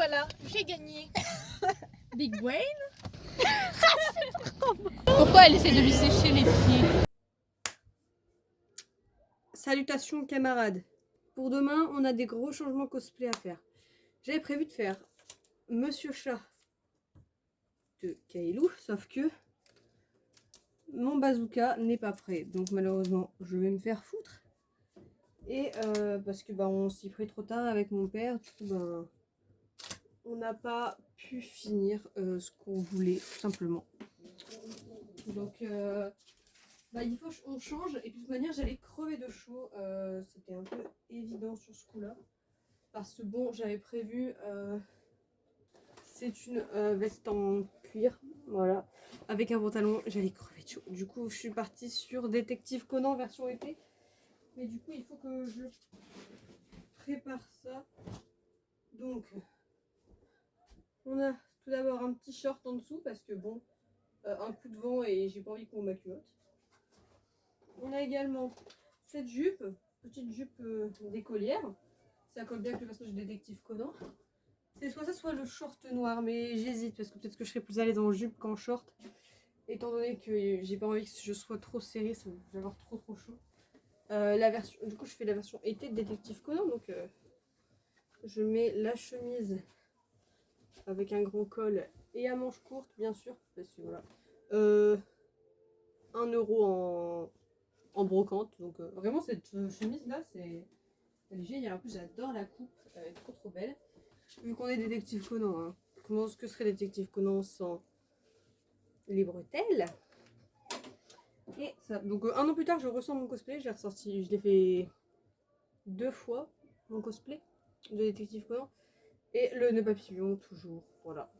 voilà, j'ai gagné. Big brain. Pourquoi elle essaie de lui sécher les pieds? Salutations camarades. Pour demain, on a des gros changements cosplay à faire. J'avais prévu de faire Monsieur Chat de Kailou, sauf que mon bazooka n'est pas prêt. Donc malheureusement, je vais me faire foutre. Et parce que on s'y prit trop tard avec mon père, du coup on n'a pas pu finir ce qu'on voulait tout simplement. Donc il faut qu'on change, et de toute manière j'allais crever de chaud, c'était un peu évident sur ce coup là. Parce que bon, j'avais prévu, c'est une veste en cuir, voilà, avec un pantalon, j'allais crever de chaud. Du coup je suis partie sur Détective Conan version été. Mais du coup il faut que je prépare ça. Donc on a tout d'abord un petit short en dessous parce que bon, un coup de vent et j'ai pas envie qu'on m'accueille. On a également cette jupe, petite jupe d'écolière. Ça colle bien avec le personnage de Détective Conan. C'est soit ça, soit le short noir, mais j'hésite parce que peut-être que je serais plus à l'aise en jupe qu'en short. Étant donné que j'ai pas envie que je sois trop serrée, ça va avoir trop chaud. Du coup, je fais la version été de Détective Conan, donc je mets la chemise avec un grand col et à manches courtes, bien sûr, parce que voilà. 1 euro en brocante, donc vraiment cette chemise là, elle est géniale. En plus, j'adore la coupe, elle est trop belle. Vu qu'on est Détective Conan, hein. Comment ce que serait Détective Conan sans les bretelles? Et ça, donc 1 an plus tard, je ressens mon cosplay, je l'ai fait 2 fois, mon cosplay de Détective Conan. Et le nœud papillon, toujours, voilà.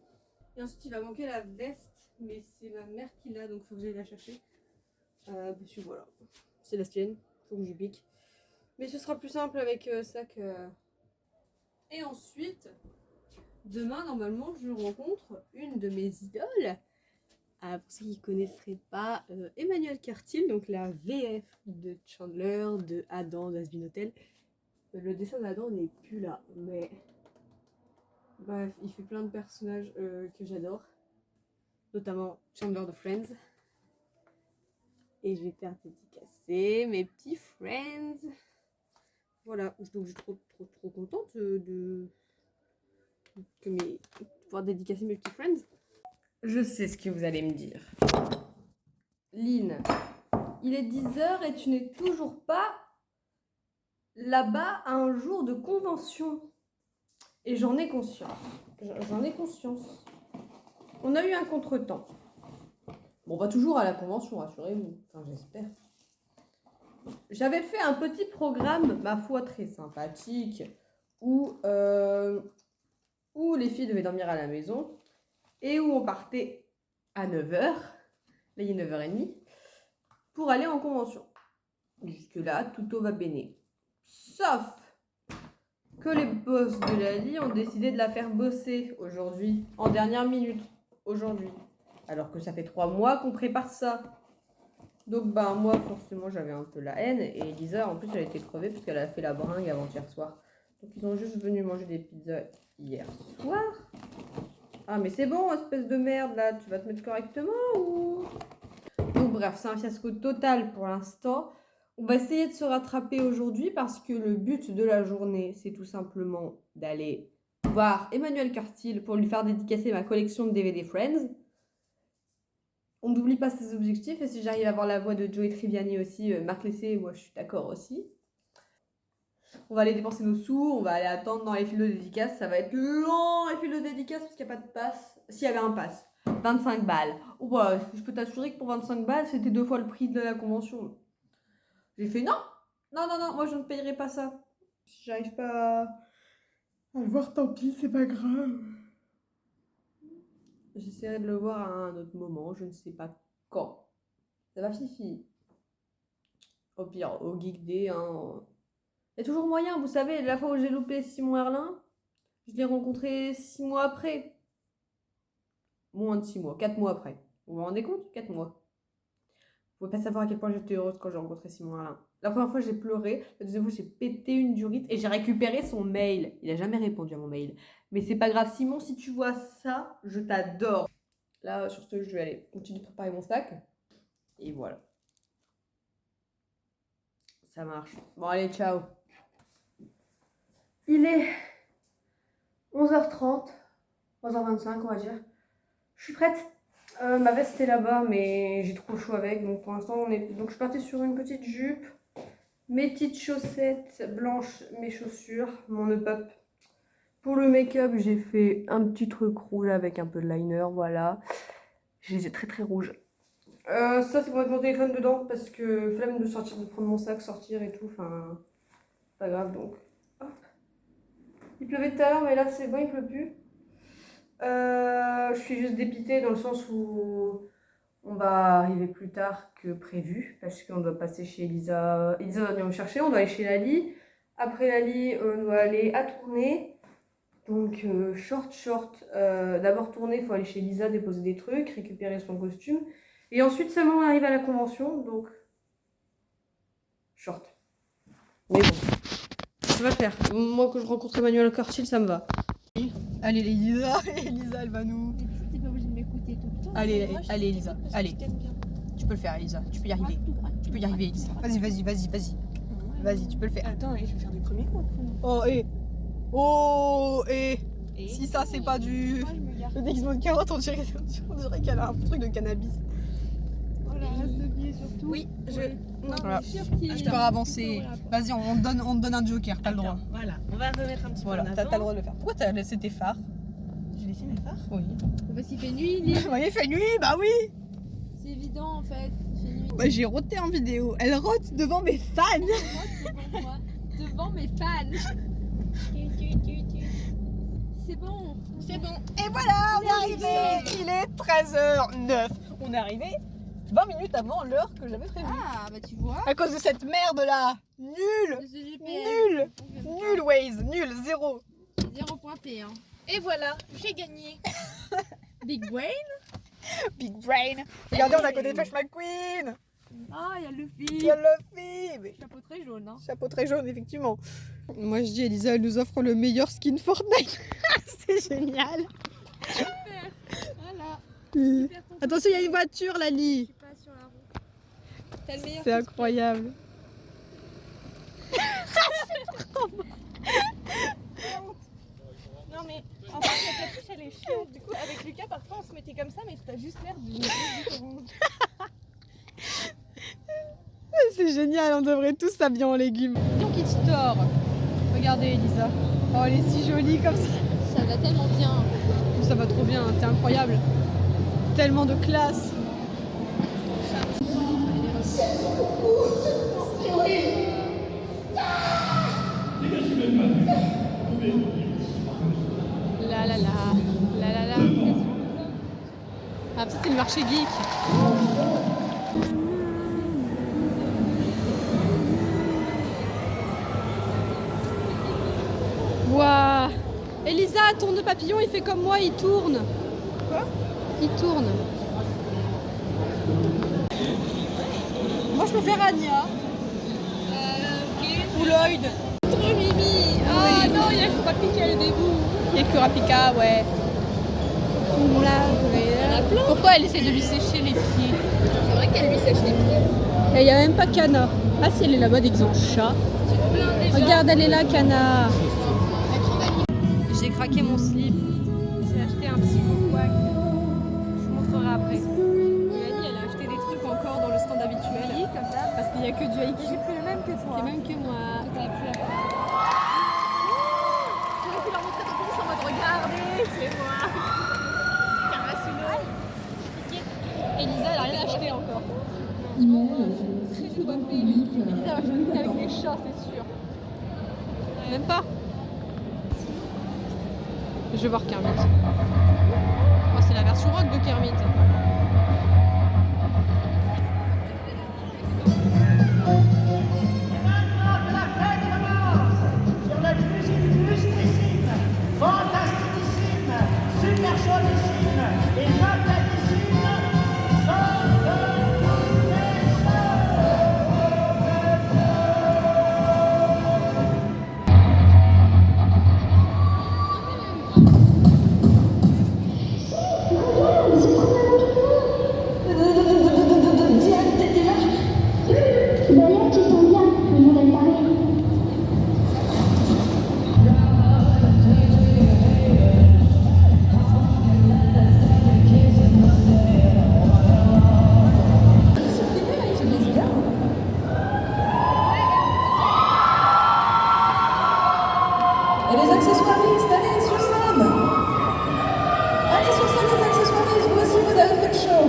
Et ensuite, il va manquer la veste, mais c'est ma mère qui l'a, donc il faut que j'aille la chercher. Parce que voilà, c'est la sienne, faut que j'y pique. Mais ce sera plus simple avec ça que... Et ensuite, demain, normalement, je rencontre une de mes idoles. Pour ceux qui ne connaisseraient pas, Emmanuel Cartil, donc la VF de Chandler, de Adam, d'Hasbin Hotel. Le dessin d'Adam n'est plus là, mais bref, il fait plein de personnages que j'adore, notamment Chandler de Friends. Et je vais faire dédicacer mes petits Friends. Voilà, donc je suis trop contente de pouvoir dédicacer mes petits Friends. Je sais ce que vous allez me dire. Lynn, il est 10h et tu n'es toujours pas là-bas à un jour de convention. Et j'en ai conscience. J'en ai conscience. On a eu un contretemps. Bon, pas toujours à la convention, rassurez-vous. Enfin, j'espère. J'avais fait un petit programme, ma foi, très sympathique, où les filles devaient dormir à la maison et où on partait à 9h, là il est 9h30, pour aller en convention. Jusque-là, tout va bene. Sauf que les boss de Lali ont décidé de la faire bosser aujourd'hui, en dernière minute, aujourd'hui. Alors que ça fait 3 mois qu'on prépare ça. Donc moi forcément j'avais un peu la haine, et Elisa en plus elle a été crevée parce qu'elle a fait la bringue avant-hier soir. Donc ils ont juste venu manger des pizzas hier soir. Ah mais c'est bon, espèce de merde là, tu vas te mettre correctement ou... Donc bref, c'est un fiasco total pour l'instant. On va essayer de se rattraper aujourd'hui parce que le but de la journée, c'est tout simplement d'aller voir Emmanuel Cartil pour lui faire dédicacer ma collection de DVD Friends. On n'oublie pas ses objectifs, et si j'arrive à avoir la voix de Joey Tribbiani aussi, Marc Lessé, moi je suis d'accord aussi. On va aller dépenser nos sous, on va aller attendre dans les files de dédicaces, ça va être long les files de dédicaces parce qu'il n'y a pas de pass. S'il y avait un pass, 25 balles. Oh bah, je peux t'assurer que pour 25 balles, c'était 2 fois le prix de la convention. J'ai fait non, moi je ne payerai pas ça. Si j'arrive pas à le voir, tant pis, c'est pas grave. J'essaierai de le voir à un autre moment, je ne sais pas quand. Ça va, Fifi? Au pire, au Geek Day, hein. Il y a toujours moyen, vous savez, la fois où j'ai loupé Simon Erlin, je l'ai rencontré 6 mois après. Moins de 6 mois, 4 mois après. Vous vous rendez compte? 4 mois. Vous pouvez pas savoir à quel point j'étais heureuse quand j'ai rencontré Simon Erlin. La première fois, j'ai pleuré. La deuxième fois, j'ai pété une durite et j'ai récupéré son mail. Il a jamais répondu à mon mail. Mais c'est pas grave. Simon, si tu vois ça, je t'adore. Là, sur ce, je vais aller continuer de préparer mon sac. Et voilà. Ça marche. Bon, allez, ciao. Il est 11h30. 11h25, on va dire. Je suis prête. Ma veste est là-bas, mais j'ai trop chaud avec. Donc, pour l'instant, Donc, je suis partie sur une petite jupe. Mes petites chaussettes blanches, mes chaussures, mon up. Pour le make-up, j'ai fait un petit truc rouge avec un peu de liner, voilà. Je les ai très très rouges. Ça, c'est pour mettre mon téléphone dedans parce que flemme de sortir, de prendre mon sac, sortir et tout. Enfin, pas grave donc. Hop. Il pleuvait tout à l'heure, mais là c'est bon, il pleut plus. Je suis juste dépitée dans le sens où on va arriver plus tard que prévu parce qu'on doit passer chez Elisa. Elisa va venir me chercher, on doit aller chez Lali. Après Lali, on doit aller à Tournai. Donc, short. D'abord Tournai, il faut aller chez Elisa, déposer des trucs, récupérer son costume. Et ensuite seulement on arrive à la convention, donc short. Mais bon, ça va le faire. Moi, que je rencontre Emmanuel Cartier, ça me va. Allez, Elisa, Elisa, elle va nous. T'es pas obligé de m'écouter tout le temps. Allez, Elisa, allez. Tu peux le faire, Elisa. Tu peux y arriver. Tu peux y arriver, Elisa. Vas-y. Vas-y, tu peux le faire. Attends, et je vais faire du premier coup. Oh, et. Si ça, c'est pas du. Le déguisement de carotte, on dirait qu'elle a un truc de cannabis. Voilà, reste de pied surtout. Oui, Voilà. Je peux avancer. Vas-y, on te donne un joker, t'as le droit. Voilà, on va remettre un petit peu en avant. T'as le droit de le faire. Pourquoi t'as laissé tes phares? J'ai laissé mes phares. Oui. Parce qu'il fait nuit, il est... Oui, il fait nuit, bah oui. C'est évident en fait. Il fait nuit. Bah, j'ai roté en vidéo. Elle rote devant mes fans. Devant moi, devant mes fans. C'est bon. C'est bon. Et voilà, on est arrivé. Il est 13h09. On est arrivé 20 minutes avant l'heure que j'avais prévue. Ah, bah tu vois. À cause de cette merde là. Nul. De ce GPS. Nul Waze. Nul. Zéro. 0.P. Hein. Et voilà, j'ai gagné. Big Brain. Big brain. Regardez, on a côté Flash McQueen. Ah, il y a le Il fil. y a le film. Chapeau très jaune. Hein. Chapeau très jaune, effectivement. Moi, je dis, Elisa, elle nous offre le meilleur skin Fortnite. C'est génial. Voilà. Attention, il y a une voiture, Je Lali. suis pas sur la route. T'as le meilleur C'est cosplay. incroyable. Non mais en fait la capuche elle est chiante. Du coup avec Lucas parfois on se mettait comme ça mais t'as juste l'air d'une différente. C'est génial, on devrait tous s'habiller en légumes. Donc, il store. Regardez, Elisa. Oh, elle est si jolie comme ça. Ça va tellement bien. Ça va trop bien, t'es incroyable. Tellement de classe. La. Ah, ça c'est le marché geek. Waouh. Elisa, ton nœud papillon, il fait comme moi, il tourne. Quoi? Il tourne. Moi, je peux faire Anya. Ou Lloyd. Trop mimi. Ah non, il y a Kurapika au début. Il y a Kurapika, ouais. Pourquoi elle essaie de lui sécher les pieds? C'est vrai qu'elle lui sèche les pieds. Et il n'y a même pas Kana. Ah, si elle est là-bas déguisée en chat. Regarde, elle est là, Kana. J'ai craqué mon slip. J'ai acheté un petit couac. Je vous montrerai après. Yanni, elle a acheté des trucs encore dans le stand habituel. Oui, comme ça. Parce qu'il n'y a que du Aiki. J'ai pris le même que toi. C'est même que moi. J'aurais pu leur montrer ton plus en mode regardez, c'est moi. Elisa, elle a rien acheté encore. Très sous-coiffée. Elisa va acheter avec des chats, c'est sûr. Même pas. Je vais voir Kermit. Oh, c'est la version rock de Kermit. Sur la cuisine justissime, fantasticissime, super chaussissime et fantasticissime, sans de Et les accessoiristes, allez sur scène. Allez sur scène les accessoiristes, vous aussi vous avez fait le show.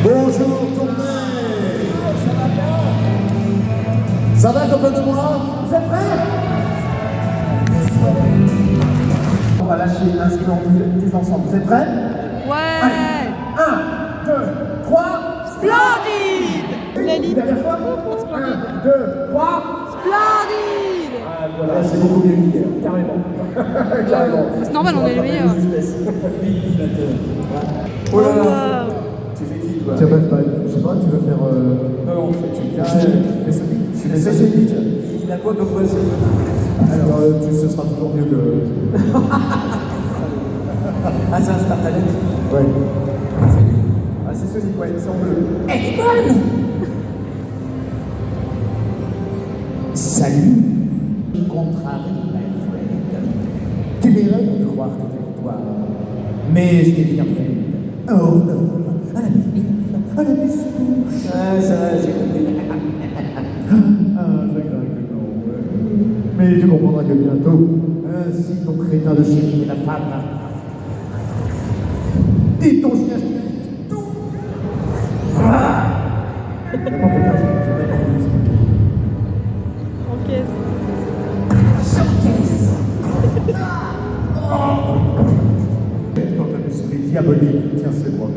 Bonjour tournée. Ça va copain de moi? Vous êtes prêts? On va lâcher l'instant tous ensemble. Vous êtes prêts? Ouais. Allez. 1, 2, 3. Splendide. Une dernière fois. 1, 2, 3. Splendide. Ah, voilà, c'est beaucoup mieux qu'hier, carrément. Carrément. C'est normal, on est les meilleurs. Oh là là. Tu fais qui toi? Tu rêves pas, je sais pas, tu veux faire. Non, on fait tu fais ce beat. Tu fais ce beat. Il a quoi comme voisin? Alors, ce sera toujours mieux que. Ah, c'est un Star Talent? Ouais. Ah, c'est ce beat, ouais, c'est en bleu. Edmond! Salut! Contrarie, my friend. Tu verrais de croire que tu es victoire. Mais je t'ai bien prévenu. Oh non! À la bise couche. Ah, ça va, j'ai compris. Ah, je crains que non. Mais tu comprendras que bientôt, si ton crétin de chéri est la femme, et ton chien, tout. Quand un esprit diabolique tient ses bras.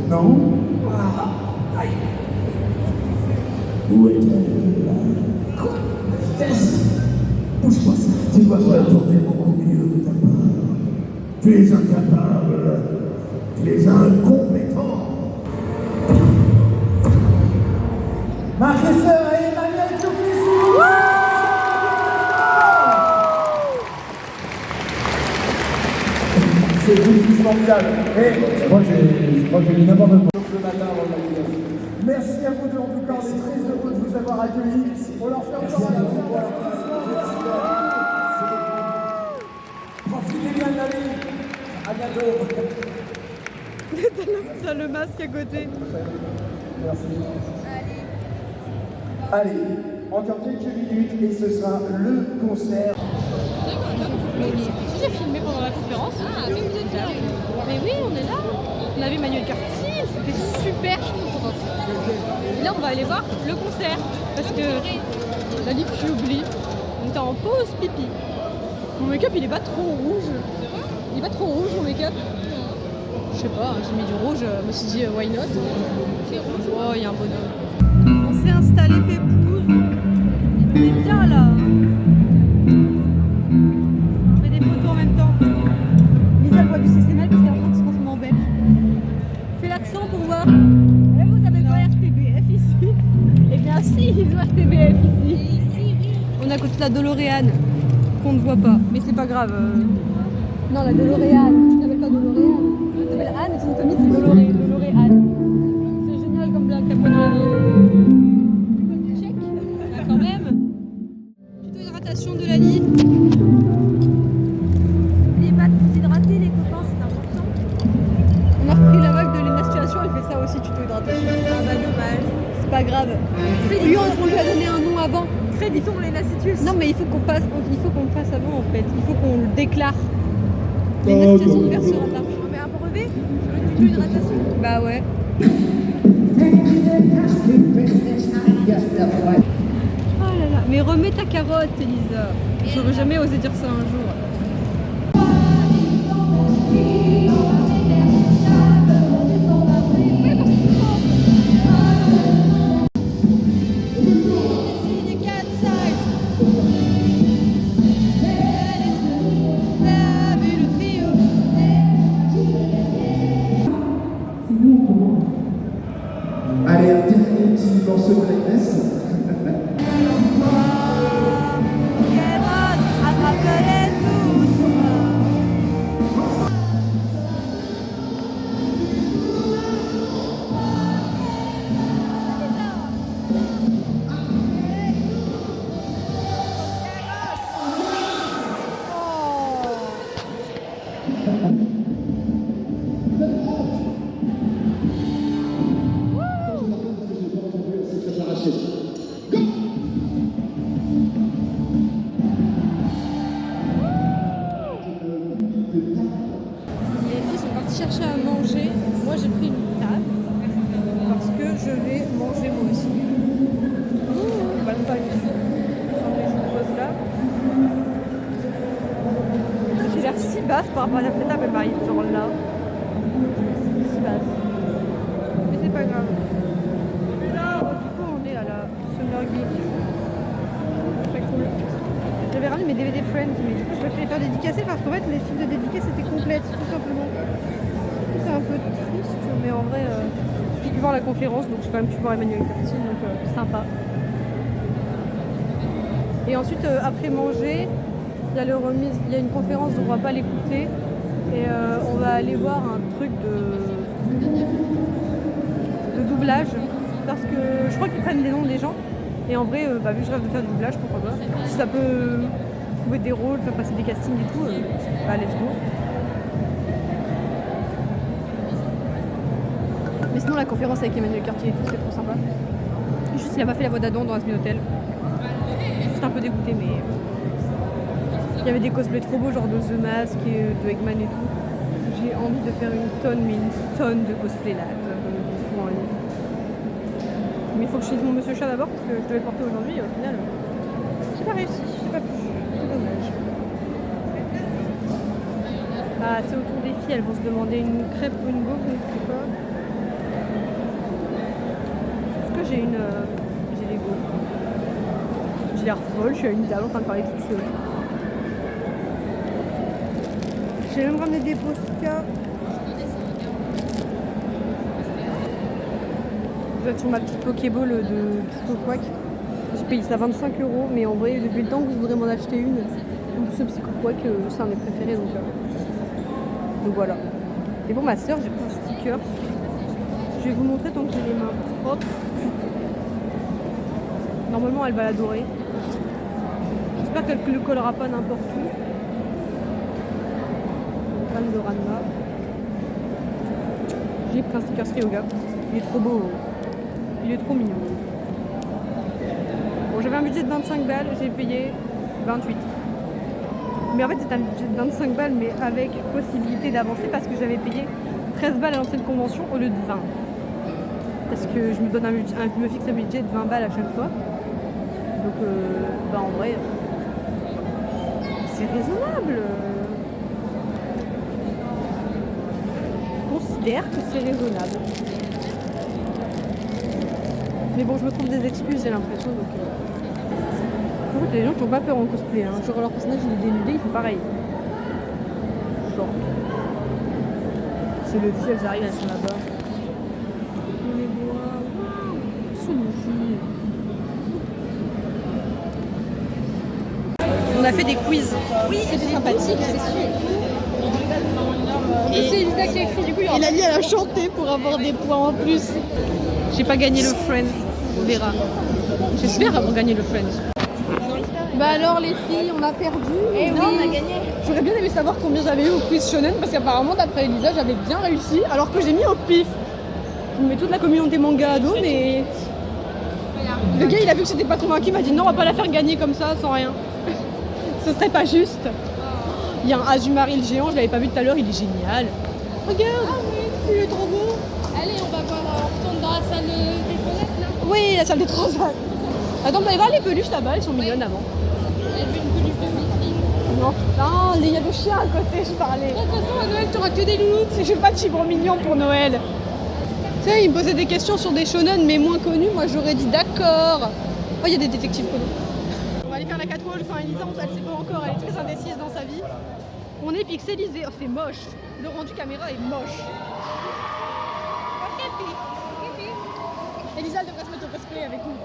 Non? Où est-elle? Quoi? Vitesse? Bouge-moi ça. Tu vas pas tourner beaucoup mieux de ta part. Tu es incapable. Tu es incompétent. Marquesseur et Emmanuel Tournici. C'est vous, formidable. Et je crois que j'ai mis n'importe quoi ce matin avant de la vidéo. Merci à vous deux, en tout cas, on est très heureux de vous avoir accueillis. On leur fait encore un applaudissement. Profitez bien de la vie. À bientôt. T'as le masque à côté. Merci. Allez, encore quelques minutes et ce sera le concert. J'ai filmé pendant la conférence. Ah, oui, vous êtes là. Mais oui, on est là. On a vu Manuel Cartier, c'était super, je suis trop contente. Et là, on va aller voir le concert. Parce que la ligue, j'oublie. On était en pause pipi. Mon make-up, il est pas trop rouge. Il est pas trop rouge, mon make-up. Je sais pas, j'ai mis du rouge. Je me suis dit, why not? C'est rouge. Oh, il y a un bonhomme. On s'est installé pépouze. On est bien là. On fait des photos en même temps. Lisa boit du CCNL parce qu'elle est en train de se transformer en belge. Fais l'accent pour voir. Eh, vous avez pas RTBF ici? Eh bien si, ils ont RTBF ici. On est à côté de la Doloréane, qu'on ne voit pas. Mais c'est pas grave. Non, la Doloréane. Tu t'appelles pas Doloréane. Tu t'appelles Anne et son famille c'est Doloréane. C'est génial comme blague, t'as pas check. Là, quand même. Hydratation de la lit. N'oubliez pas de vous hydrater les copains, c'est important. On a repris la vague de l'émasculation, elle fait ça aussi, tuto-hydratation. Ah bah dommage. C'est pas grave. Lui on lui a donné un nom avant. Créditons l'élacitus. Non mais il faut qu'on passe, le fasse avant en fait. Il faut qu'on le déclare. L'émasculation ne versera pas. On met un brevet sur le tuto-hydratation. Bah ouais. Oh là là, mais remets ta carotte, Elisa. J'aurais jamais osé dire ça un jour. Allez, un dernier petit morceau de Blackness. Carotte, attrape-les tous. Moi j'ai pris une table parce que je vais manger moi aussi. Bonne taille. Je pose là. J'ai l'air si basse par rapport à la table, elle m'arrive genre là. Si basse. Mais c'est pas grave. Du coup on est à la Summer Geek. Très cool. J'avais ramené mes DVD Friends, mais du coup je vais les faire dédicacer parce qu'en fait les films de dédicace étaient complètes, tout simplement. C'est un peu triste, mais en vrai, j'ai pu voir la conférence, donc j'ai quand même pu voir Emmanuel Curtil, donc sympa. Et ensuite, après manger, il y a une conférence, donc on va pas l'écouter. Et on va aller voir un truc de doublage, parce que je crois qu'ils prennent des noms des gens. Et en vrai, vu que je rêve de faire du doublage, pourquoi pas. Si ça peut trouver des rôles, faire passer des castings et tout, let's go. Mais sinon la conférence avec Emmanuel Cartier et tout, c'était trop sympa. Juste il a pas fait la voix d'Adam dans Asmin Hotel. J'étais un peu dégoûtée, mais il y avait des cosplays trop beaux, genre de The Mask et de Eggman et tout. J'ai envie de faire une tonne de cosplays là. Mais il faut que je finisse mon Monsieur Chat d'abord parce que je devais le porter aujourd'hui et au final j'ai pas réussi, j'ai pas pu. C'est dommage. Ah, c'est au tour des filles, elles vont se demander une crêpe ou une gaufre, je sais pas. J'ai des gaufres. J'ai l'air folle, je suis à une table en train de parler toute seule. J'ai même ramené des postas. Je vais être sur ma petite Pokéball de Psychoquack. J'ai payé ça 25 €, mais en vrai, depuis le temps que je voudrais m'en acheter une. Donc ce Psychoquack, c'est un de mes préférés, donc voilà. Et pour ma soeur, j'ai pris un sticker. Je vais vous montrer tant que j'ai les mains propres. Normalement, elle va l'adorer. J'espère qu'elle ne le collera pas n'importe où. Fan de Ranma. J'ai pris un sticker Ryoga. Il est trop beau. Il est trop mignon. Bon, j'avais un budget de 25 balles, j'ai payé 28. Mais en fait, c'est un budget de 25 balles, mais avec possibilité d'avancer parce que j'avais payé 13 balles à l'ancienne convention au lieu de 20. Parce que je me fixe un budget de 20 balles à chaque fois. Donc, en vrai, c'est raisonnable. Je considère que c'est raisonnable. Mais bon, je me trouve des excuses, j'ai l'impression. Donc, en fait, les gens qui n'ont pas peur en cosplay. Hein. Genre, leur personnage, il est dénudé, ils font pareil. Genre. C'est le ciel, elles arrivent, elles sont là-bas. On les voit. Ils sont beaux filles. On a fait des quiz. Oui, c'était sympathique, c'est sûr. Et c'est Elisa qui a écrit, du coup, il a dit elle a chanté pour avoir des points en plus. J'ai pas gagné le Friends, on verra. J'espère avoir gagné le Friends. Bah alors les filles, on a perdu. Eh oui, on a gagné. J'aurais bien aimé savoir combien j'avais eu au quiz shonen parce qu'apparemment d'après Elisa j'avais bien réussi alors que j'ai mis au pif. Mais toute la communauté manga ado, mais le gars il a vu que j'étais pas convaincu, il m'a dit non on va pas la faire gagner comme ça sans rien. Ce serait pas juste. Il y a un Azumarill le géant, je l'avais pas vu tout à l'heure, il est génial. Regarde, il est trop beau. Allez, on va voir, on retourne dans la salle des toilettes là. Oui, la salle des transats. Attends, on va aller voir les peluches là-bas, elles sont mignonnes avant. Elle veut une peluche de Mickey. Non, il y a des chiens à côté, je parlais. De toute façon, à Noël, tu auras que des loups. Je veux pas de chibre mignon pour Noël. Tu sais, il me posait des questions sur des shonen mais moins connus, moi j'aurais dit d'accord. Oh, il y a des détectives connus. On va aller faire la catwalk, enfin Elisa, elle sait pas encore, elle est très indécise dans sa vie. On est pixelisé, oh, c'est moche. Le rendu caméra est moche. Elisa, elle devrait se mettre au cosplay avec nous.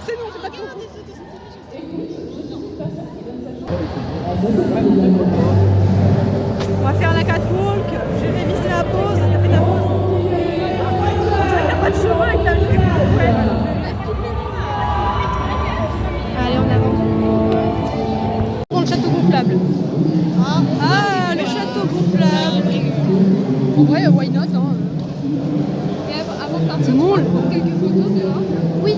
C'est nous, on fait pas de concours. On va faire la catwalk. J'ai révisé la pose. T'as fait ta pose. T'as pas de cheveux avec ta jupe. Allez, en avant. On prend le château gonflable. Ah, le château gonflable. En vrai, why not, hein. Et avant de partir, Mon... tu prends quelques photos dehors. Oui.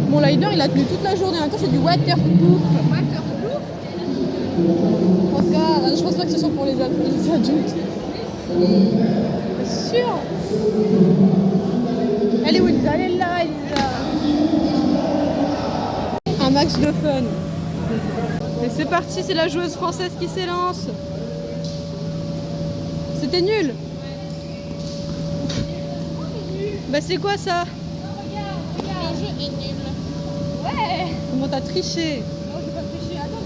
Mon liner, il a tenu toute la journée. En même temps, c'est du waterproof. Waterproof. Regarde, je pense pas que ce soit pour les adultes. Bien sûr. Elle est où Elisa? Elle est là, Elisa. Un max de fun. Et c'est parti, c'est la joueuse française qui s'élance. C'était nul. Bah c'est quoi ça? Le jeu est nul. Ouais. Comment t'as triché? Non, je vais pas tricher. Attends,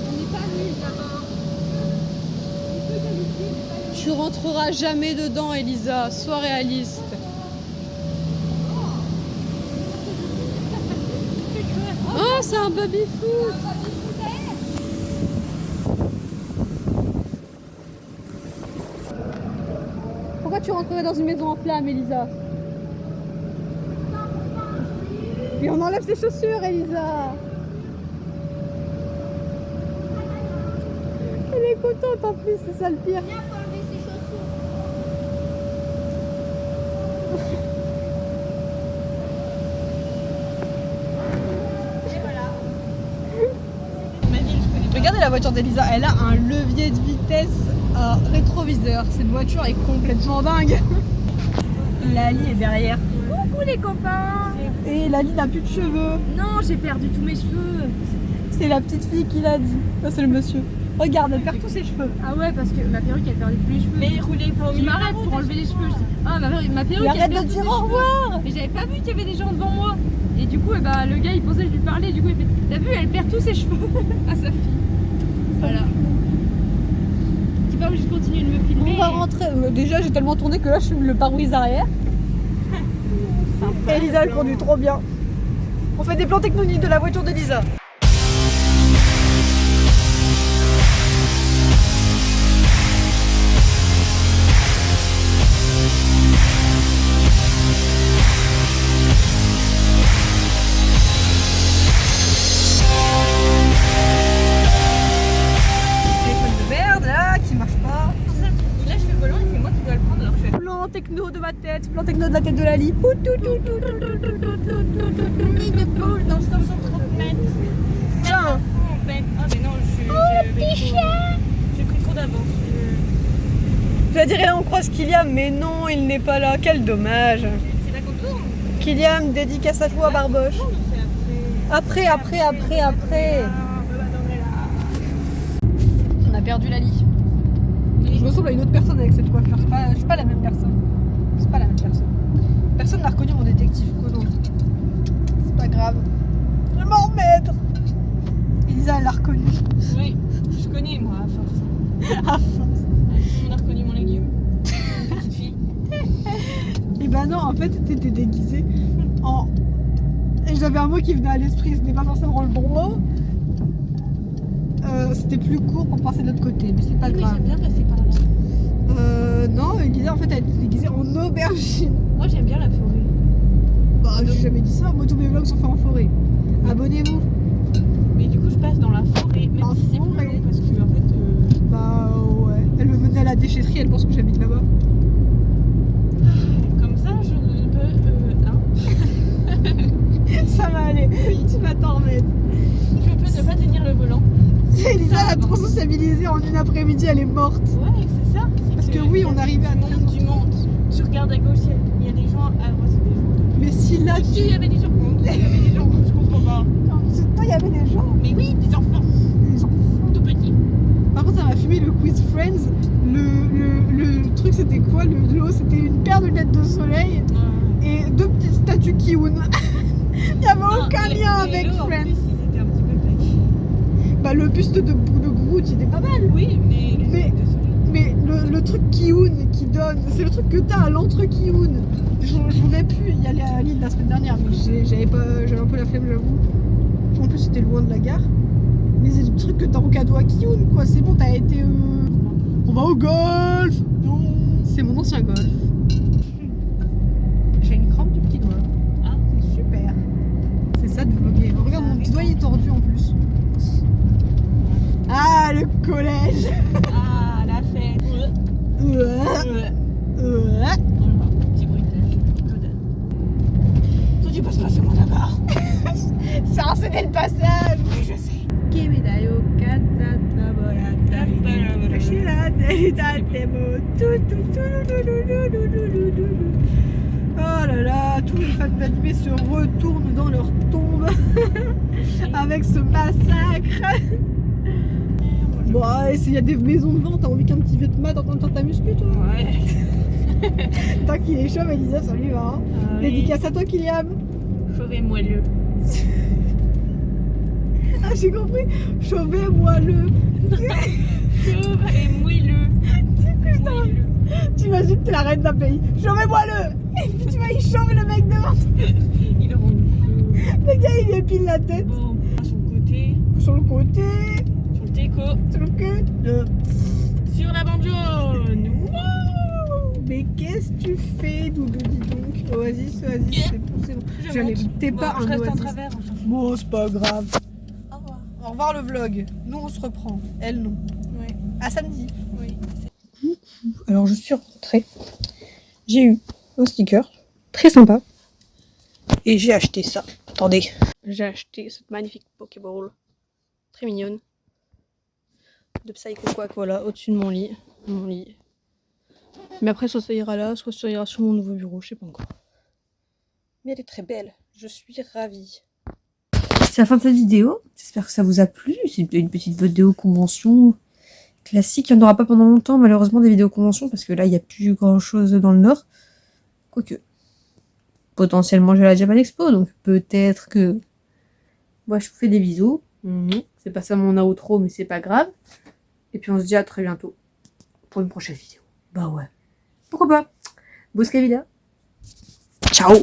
on n'est pas nuls d'abord. Tu rentreras jamais dedans, Elisa. Sois réaliste. Oh, c'est un baby-foot. Pourquoi tu rentrerais dans une maison en flammes, Elisa? Et on enlève ses chaussures, Elisa. Elle est contente en plus, c'est ça le pire. Viens, faut enlever ses chaussures. Et voilà. Regardez la voiture d'Elisa, elle a un levier de vitesse rétroviseur. Cette voiture est complètement dingue. Lali est derrière. Coucou les copains. Et Lali n'a plus de cheveux. Non, j'ai perdu tous mes cheveux. C'est la petite fille qui l'a dit. Ça, c'est le monsieur. Regarde, elle perd tous ses cheveux. Ah ouais, parce que ma perruque elle perdait tous les cheveux. Mais roulez pas au milieu. Je m'arrête pour enlever les cheveux. Je dis, ah ma perruque Et elle arrête perd de tous dire ses au cheveux. revoir. Mais j'avais pas vu qu'il y avait des gens devant moi. Et du coup, le gars il pensait que je lui parlais. Du coup, il fait, t'as vu, elle perd tous ses cheveux à sa fille. Voilà. Tu pas obligé de continuer de me filmer. On va rentrer. Déjà, j'ai tellement tourné que là, je fume le pare-brise arrière. Elisa, elle conduit trop bien. On fait des plans techniques de la voiture d'Elisa. Téléphone de merde là, qui marche pas. Là, je fais le volant et c'est moi qui dois le prendre alors que je fais. Plan techno de ma tête, plan techno de la tête de Lali. Pou, tout, tout, tout, tout, tout, tout, tout, tout. Nid de poule dans 530 mètres. Tiens. Ah, mais non, j'ai pris trop d'avance. Je vais dire, et là on croise Kylian, mais non, il n'est pas là. Quel dommage. C'est là qu'on tourne. Kylian, dédicace à toi, Barboche. Non, c'est après. Après. On a perdu Lali. Je ressemble à une autre personne avec cette coiffure. Je suis pas la même personne. C'est pas la même personne. Personne n'a reconnu mon détective Conan. C'est pas grave. Je vais m'en remettre. Elisa, elle l'a reconnu. Oui, je connais moi à force. À force. On a reconnu mon légume. Petite fille. Et ben non, en fait, t'étais déguisée en... Et j'avais un mot qui venait à l'esprit, ce n'est pas forcément le bon mot. C'était plus court pour passer de l'autre côté, mais c'est pas Oui, mais grave. j'aime bien passer par là. Non, Elisa, en fait, elle était déguisée en aubergine. Moi j'aime bien la forêt. Bah, j'ai jamais dit ça, moi tous mes vlogs sont faits en forêt. Abonnez-vous. Mais du coup je passe dans la forêt, même En si c'est plus forêt. long parce que en fait... Bah ouais. Elle me menait à la déchetterie, elle pense que j'habite là-bas. Comme ça je ne peux... Ça va aller, tu vas t'en remettre. Je peux ne pas tenir le volant. Elisa, elle a trop sociabilisé en une après-midi, elle est morte. Ouais, c'est ça. C'est Parce que oui, on arrivait à tu montes, tu regardes à gauche, il y a des gens, à droite c'est des gens. Mais si là, Si il y avait des gens, il y avait des gens, je comprends pas. toi, il y avait des gens. Mais oui, des enfants, Des gens. tout petits. Par contre, ça m'a fumé le quiz Friends. Le truc, c'était quoi? Le lot, c'était une paire de lunettes de soleil et deux petites statues Kiun. Il n'y avait aucun lien avec En Friends. plus, ils étaient un petit peu plaqués. Bah, le buste de Groot, il était pas mal. Oui, mais les Mais- lunettes de soleil. Mais le truc Kiun qui donne, c'est le truc que t'as à l'entre Kiun. J'aurais pu y aller à Lille la semaine dernière, mais j'avais un peu la flemme, j'avoue. En plus, c'était loin de la gare. Mais c'est le truc que t'as en cadeau à Kiun, quoi. C'est bon, t'as été. On va au golf. Non, c'est mon ancien golf. J'ai une crampe du petit doigt. Ah. C'est super. C'est ça de vlogger. Regarde, mon petit doigt il est tordu en plus. Ah, le collège. Ah, la fête. Voilà, petit bruitage. Toi, tu passes pas seulement là-bas. Ça, c'était le passage. Oui, je sais. Kimidayo katata Oh là là, tous les fans d'animé se retournent dans leur tombe avec ce massacre. Bon, s'il y a des maisons de vente, t'as envie qu'un petit vieux te mate en train de faire ta muscu, toi? Ouais. Tant qu'il est chaud, Elisa, ça lui va. Hein. Ah oui. Dédicace à toi, Kylian. Chauve et moelleux. Ah, j'ai compris. Chauvez-moi-le. Chauve et moelleux. Moelleux. T'imagines, t'es la reine d'un pays. Chauvez-moi-le. Et puis tu vois, il chauve le mec devant. Il rend Le gars, il lui épile la tête. bon. Sur le côté. Sur le côté. Sur le déco. Sur le cul. Sur la bande jaune. Mais qu'est-ce que tu fais, Doudou, dis donc? Oasis, c'est bon, c'est bon. Je n'ai pas un je reste en Oasis. travers. On s'en fout. Bon, c'est pas grave. Au revoir. Au revoir le vlog. Nous, on se reprend. Elle, non. Oui. À samedi. Oui. Alors, je suis rentrée. J'ai eu un sticker très sympa. Et j'ai acheté ça. Attendez. J'ai acheté cette magnifique Pokéball. Très mignonne. De Psycho Quack, voilà, au-dessus de mon lit. Mais après, soit ça ira là, soit ça ira sur mon nouveau bureau, je sais pas encore. Mais elle est très belle. Je suis ravie. C'est la fin de cette vidéo. J'espère que ça vous a plu. C'est une petite vidéo convention classique. Il n'y en aura pas pendant longtemps, malheureusement, des vidéos convention, parce que là, il n'y a plus grand chose dans le Nord. Quoique, potentiellement, je vais à la Japan Expo, donc peut-être que... Moi, je vous fais des bisous. C'est pas ça mon outro, mais c'est pas grave. Et puis, on se dit à très bientôt pour une prochaine vidéo. Bah ouais. Pourquoi pas? Busca vida. Ciao!